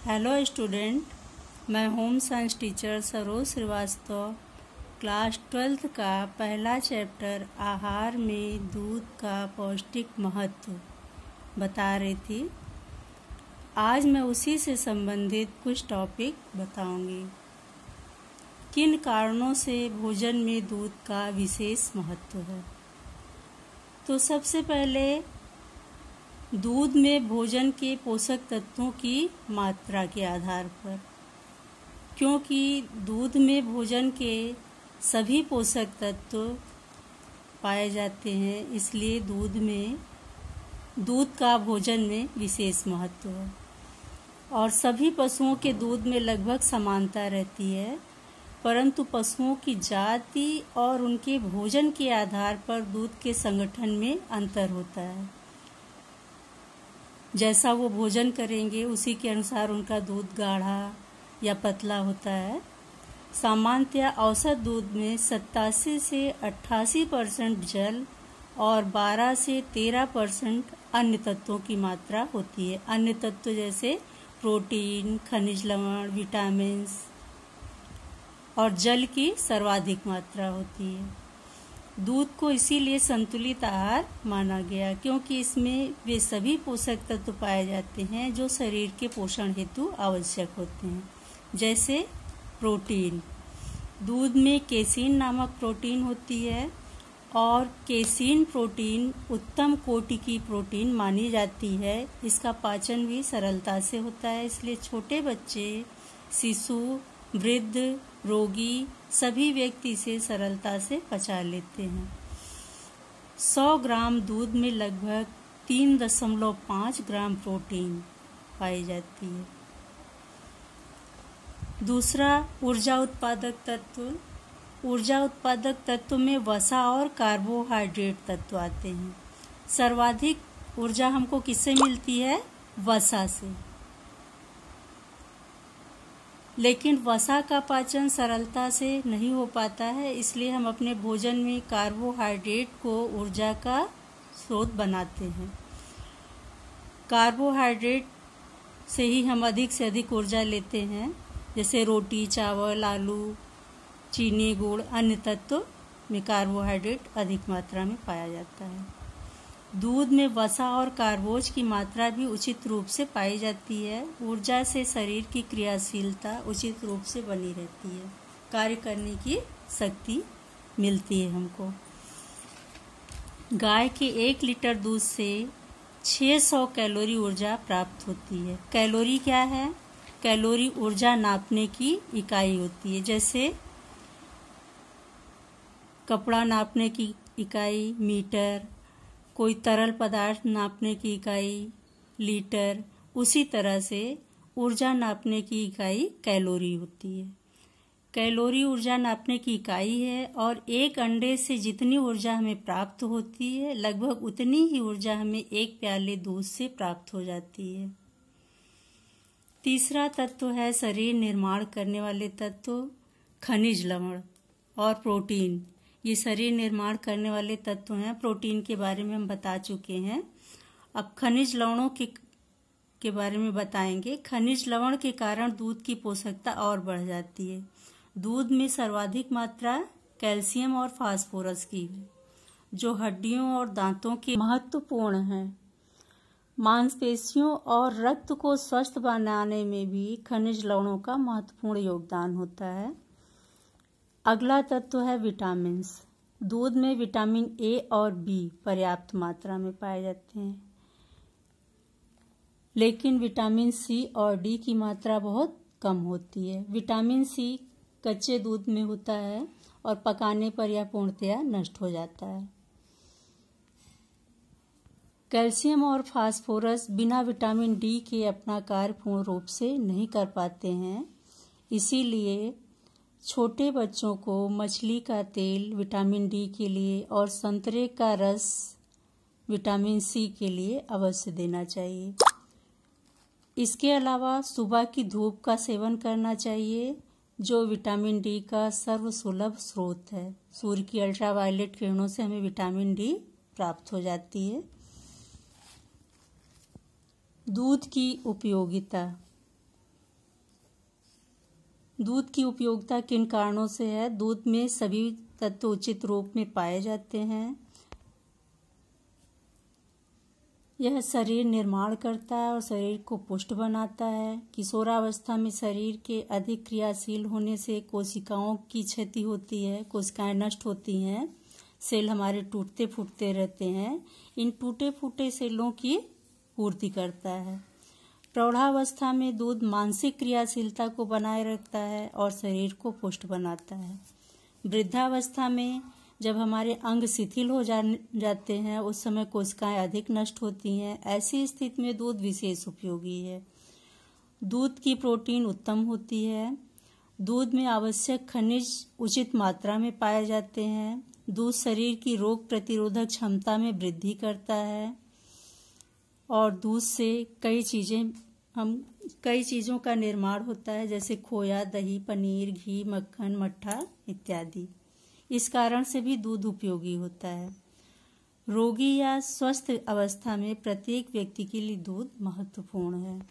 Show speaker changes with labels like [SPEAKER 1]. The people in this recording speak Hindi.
[SPEAKER 1] हेलो स्टूडेंट, मैं home science teacher Saroj Srivastava class 12th का पहला चैप्टर आहार में दूध का पौष्टिक महत्व बता रही थी। आज मैं उसी से संबंधित कुछ टॉपिक बताऊंगी। किन कारणों से भोजन में दूध का विशेष महत्व है। तो सबसे पहले दूध में भोजन के पोषक तत्वों की मात्रा के आधार पर, क्योंकि दूध में भोजन के सभी पोषक तत्व पाए जाते हैं, इसलिए दूध का भोजन में विशेष महत्व है। और सभी पशुओं के दूध में लगभग समानता रहती है, परंतु पशुओं की जाति और उनके भोजन के आधार पर दूध के संगठन में अंतर होता है। जैसा वो भोजन करेंगे उसी के अनुसार उनका दूध गाढ़ा या पतला होता है। सामान्यतया औसत दूध में 87 से 88% जल और 12 से 13% अन्य तत्वों की मात्रा होती है। अन्य तत्व जैसे प्रोटीन, खनिज लवण, विटामिन और जल की सर्वाधिक मात्रा होती है। दूध को इसीलिए संतुलित आहार माना गया, क्योंकि इसमें वे सभी पोषक तत्व पाए जाते हैं जो शरीर के पोषण हेतु आवश्यक होते हैं। जैसे प्रोटीन, दूध में केसीन नामक प्रोटीन होती है और केसीन प्रोटीन उत्तम कोटि की प्रोटीन मानी जाती है। इसका पाचन भी सरलता से होता है, इसलिए छोटे बच्चे, शिशु, वृद्ध, रोगी सभी व्यक्ति इसे सरलता से पचा लेते हैं। 100 ग्राम दूध में लगभग 3.5 ग्राम प्रोटीन पाई जाती है। दूसरा, ऊर्जा उत्पादक तत्व। ऊर्जा उत्पादक तत्व में वसा और कार्बोहाइड्रेट तत्व आते हैं। सर्वाधिक ऊर्जा हमको किससे मिलती है? वसा से। लेकिन वसा का पाचन सरलता से नहीं हो पाता है, इसलिए हम अपने भोजन में कार्बोहाइड्रेट को ऊर्जा का स्रोत बनाते हैं। कार्बोहाइड्रेट से ही हम अधिक से अधिक ऊर्जा लेते हैं, जैसे रोटी, चावल, आलू, चीनी, गुड़, अन्य तत्व में कार्बोहाइड्रेट अधिक मात्रा में पाया जाता है। दूध में वसा और कार्बोज की मात्रा भी उचित रूप से पाई जाती है। ऊर्जा से शरीर की क्रियाशीलता उचित रूप से बनी रहती है, कार्य करने की शक्ति मिलती है हमको। गाय के 1 लीटर दूध से 600 कैलोरी ऊर्जा प्राप्त होती है। कैलोरी क्या है? कैलोरी ऊर्जा नापने की इकाई होती है। जैसे कपड़ा नापने की इकाई मीटर, कोई तरल पदार्थ नापने की इकाई लीटर, उसी तरह से ऊर्जा नापने की इकाई कैलोरी होती है। कैलोरी ऊर्जा नापने की इकाई है और एक अंडे से जितनी ऊर्जा हमें प्राप्त होती है, लगभग उतनी ही ऊर्जा हमें एक प्याले दूध से प्राप्त हो जाती है। तीसरा तत्व है शरीर निर्माण करने वाले तत्व, खनिज लवण और प्रोटीन। ये शरीर निर्माण करने वाले तत्व हैं। प्रोटीन के बारे में हम बता चुके हैं। अब खनिज लवणों के बारे में बताएंगे। खनिज लवण के कारण दूध की पोषकता और बढ़ जाती है। दूध में सर्वाधिक मात्रा कैल्शियम और फास्फोरस की है, जो हड्डियों और दांतों के महत्वपूर्ण हैं। मांसपेशियों और रक्त को स्वस्थ बनाने में भी खनिज लवणों का महत्वपूर्ण योगदान होता है। अगला तत्व है विटामिन्स। दूध में विटामिन ए और बी पर्याप्त मात्रा में पाए जाते हैं, लेकिन विटामिन सी और डी की मात्रा बहुत कम होती है। विटामिन सी कच्चे दूध में होता है और पकाने पर यह पूर्णतया नष्ट हो जाता है। कैल्शियम और फास्फोरस बिना विटामिन डी के अपना कार्य पूर्ण रूप से नहीं कर पाते हैं। इसीलिए छोटे बच्चों को मछली का तेल विटामिन डी के लिए और संतरे का रस विटामिन सी के लिए अवश्य देना चाहिए। इसके अलावा सुबह की धूप का सेवन करना चाहिए, जो विटामिन डी का सर्वसुलभ स्रोत है। सूर्य की अल्ट्रावायलेट किरणों से हमें विटामिन डी प्राप्त हो जाती है। दूध की उपयोगिता। दूध की उपयोगिता किन कारणों से है? दूध में सभी तत्व उचित रूप में पाए जाते हैं। यह शरीर निर्माण करता है और शरीर को पुष्ट बनाता है। किशोरावस्था में शरीर के अधिक क्रियाशील होने से कोशिकाओं की क्षति होती है, कोशिकाएं नष्ट होती हैं, सेल हमारे टूटते फूटते रहते हैं। इन टूटे फूटे सेलों की पूर्ति करता है। प्रौढ़ावस्था में दूध मानसिक क्रियाशीलता को बनाए रखता है और शरीर को पुष्ट बनाता है। वृद्धावस्था में जब हमारे अंग शिथिल हो जाते हैं, उस समय कोशिकाएं अधिक नष्ट होती हैं। ऐसी स्थिति में दूध विशेष उपयोगी है। दूध की प्रोटीन उत्तम होती है। दूध में आवश्यक खनिज उचित मात्रा में पाए जाते हैं। दूध शरीर की रोग प्रतिरोधक क्षमता में वृद्धि करता है और दूध से कई चीज़ों का निर्माण होता है, जैसे खोया, दही, पनीर, घी, मक्खन, मट्ठा इत्यादि। इस कारण से भी दूध उपयोगी होता है। रोगी या स्वस्थ अवस्था में प्रत्येक व्यक्ति के लिए दूध महत्वपूर्ण है।